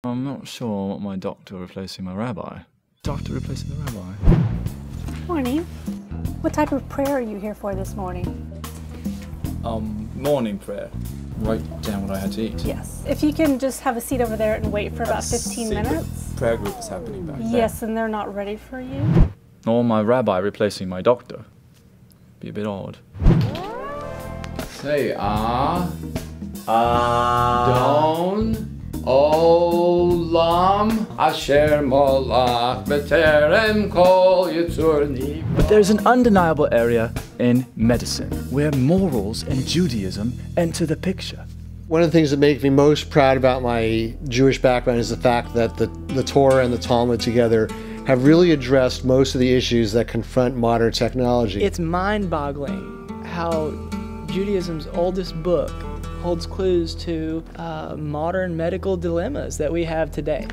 I'm not sure what my doctor replacing my rabbi. Doctor replacing the rabbi. Morning. What type of prayer are you here for this morning? Morning prayer. Write down what I had to eat. Yes. If you can just have a seat over there and wait for about 15 minutes. The prayer group is happening back there. Yes, and they're not ready for you. Or my rabbi replacing my doctor. Be a bit odd. Say Don Olam Asher Molach B'terem Kol Yitzurni. But there's an undeniable area in medicine where morals and Judaism enter the picture. One of the things that makes me most proud about my Jewish background is the fact that the Torah and the Talmud together have really addressed most of the issues that confront modern technology. It's mind-boggling how Judaism's oldest book holds clues to modern medical dilemmas that we have today.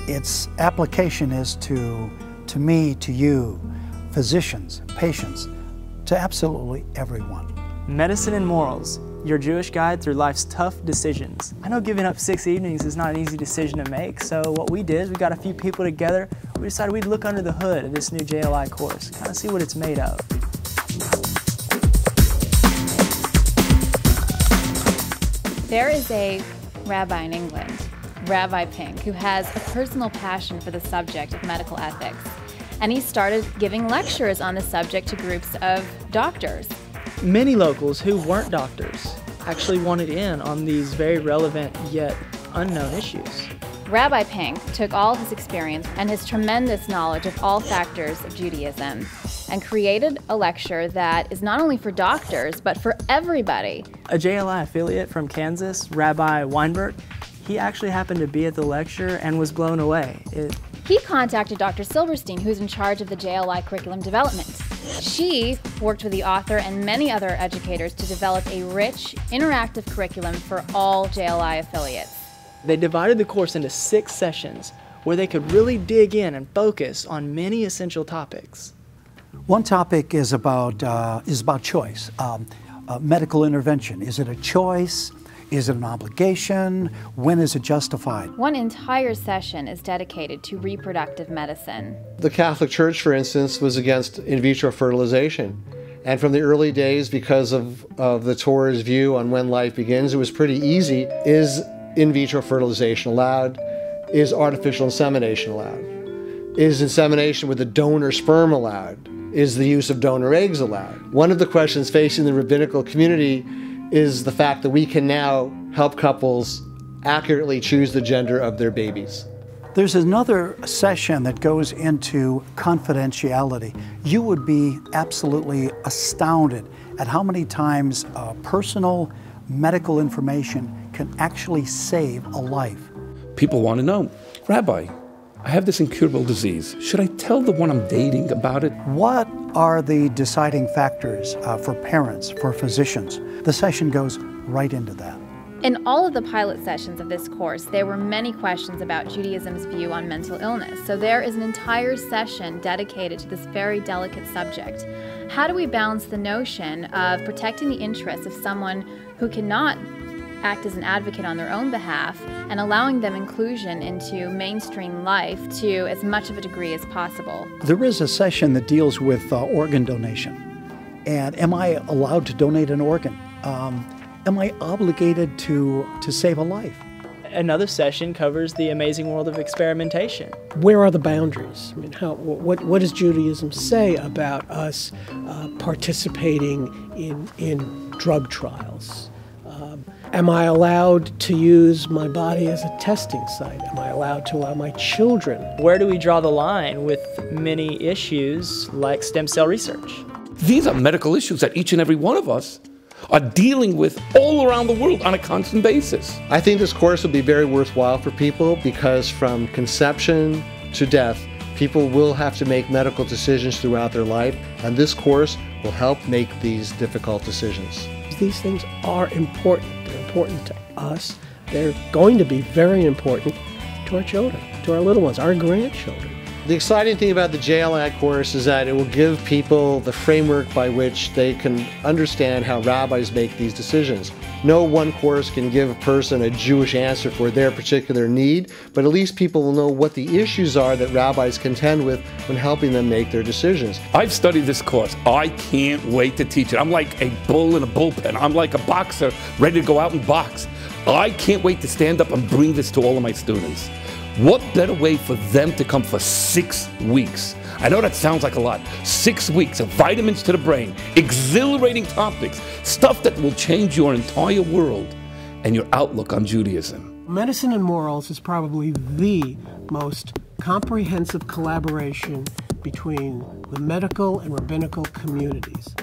Its application is to me, to you, physicians, patients, to absolutely everyone. Medicine and Morals, your Jewish guide through life's tough decisions. I know giving up 6 evenings is not an easy decision to make, so what we did is we got a few people together, we decided we'd look under the hood of this new JLI course, kind of see what it's made of. There is a rabbi in England, Rabbi Pink, who has a personal passion for the subject of medical ethics. And he started giving lectures on the subject to groups of doctors. Many locals who weren't doctors actually wanted in on these very relevant yet unknown issues. Rabbi Pink took all his experience and his tremendous knowledge of all factors of Judaism and created a lecture that is not only for doctors, but for everybody. A JLI affiliate from Kansas, Rabbi Weinberg, he actually happened to be at the lecture and was blown away. He contacted Dr. Silverstein, who's in charge of the JLI curriculum development. She worked with the author and many other educators to develop a rich, interactive curriculum for all JLI affiliates. They divided the course into 6 sessions where they could really dig in and focus on many essential topics. One topic is about choice, medical intervention. Is it a choice? Is it an obligation? When is it justified? One entire session is dedicated to reproductive medicine. The Catholic Church, for instance, was against in vitro fertilization. And from the early days, because of the Torah's view on when life begins, it was pretty easy. Is in vitro fertilization allowed? Is artificial insemination allowed? Is insemination with a donor sperm allowed? Is the use of donor eggs allowed? One of the questions facing the rabbinical community is the fact that we can now help couples accurately choose the gender of their babies. There's another session that goes into confidentiality. You would be absolutely astounded at how many times personal medical information can actually save a life. People want to know, Rabbi, I have this incurable disease. Should I tell the one I'm dating about it? What are the deciding factors for parents, for physicians? The session goes right into that. In all of the pilot sessions of this course, there were many questions about Judaism's view on mental illness. So there is an entire session dedicated to this very delicate subject. How do we balance the notion of protecting the interests of someone who cannot act as an advocate on their own behalf and allowing them inclusion into mainstream life to as much of a degree as possible? There is a session that deals with organ donation. And am I allowed to donate an organ? Am I obligated to save a life? Another session covers the amazing world of experimentation. Where are the boundaries? I mean, what does Judaism say about us participating in drug trials? Am I allowed to use my body as a testing site? Am I allowed to allow my children? Where do we draw the line with many issues like stem cell research? These are medical issues that each and every one of us are dealing with all around the world on a constant basis. I think this course will be very worthwhile for people because from conception to death, people will have to make medical decisions throughout their life, and this course will help make these difficult decisions. These things are important. They're important to us. They're going to be very important to our children, to our little ones, our grandchildren. The exciting thing about the JLI course is that it will give people the framework by which they can understand how rabbis make these decisions. No one course can give a person a Jewish answer for their particular need, but at least people will know what the issues are that rabbis contend with when helping them make their decisions. I've studied this course. I can't wait to teach it. I'm like a bull in a bullpen. I'm like a boxer ready to go out and box. I can't wait to stand up and bring this to all of my students. What better way for them to come for 6 weeks? I know that sounds like a lot. 6 weeks of vitamins to the brain, exhilarating topics, stuff that will change your entire world and your outlook on Judaism. Medicine and Morals is probably the most comprehensive collaboration between the medical and rabbinical communities.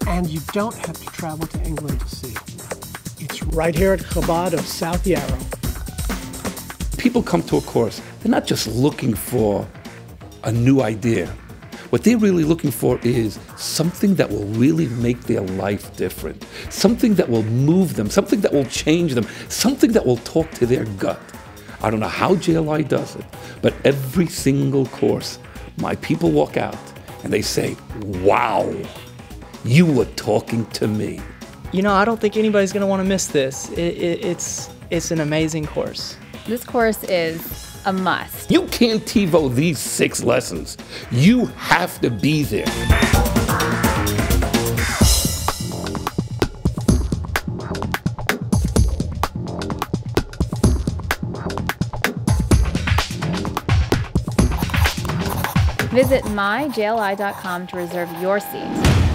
And you don't have to travel to England to see it. It's right here at Chabad of South Yarra. People come to a course, they're not just looking for a new idea. What they're really looking for is something that will really make their life different, something that will move them, something that will change them, something that will talk to their gut. I don't know how JLI does it, but every single course, my people walk out and they say, wow, you were talking to me. You know, I don't think anybody's going to want to miss this. It's an amazing course. This course is a must. You can't TiVo these 6 lessons. You have to be there. Visit myjli.com to reserve your seat.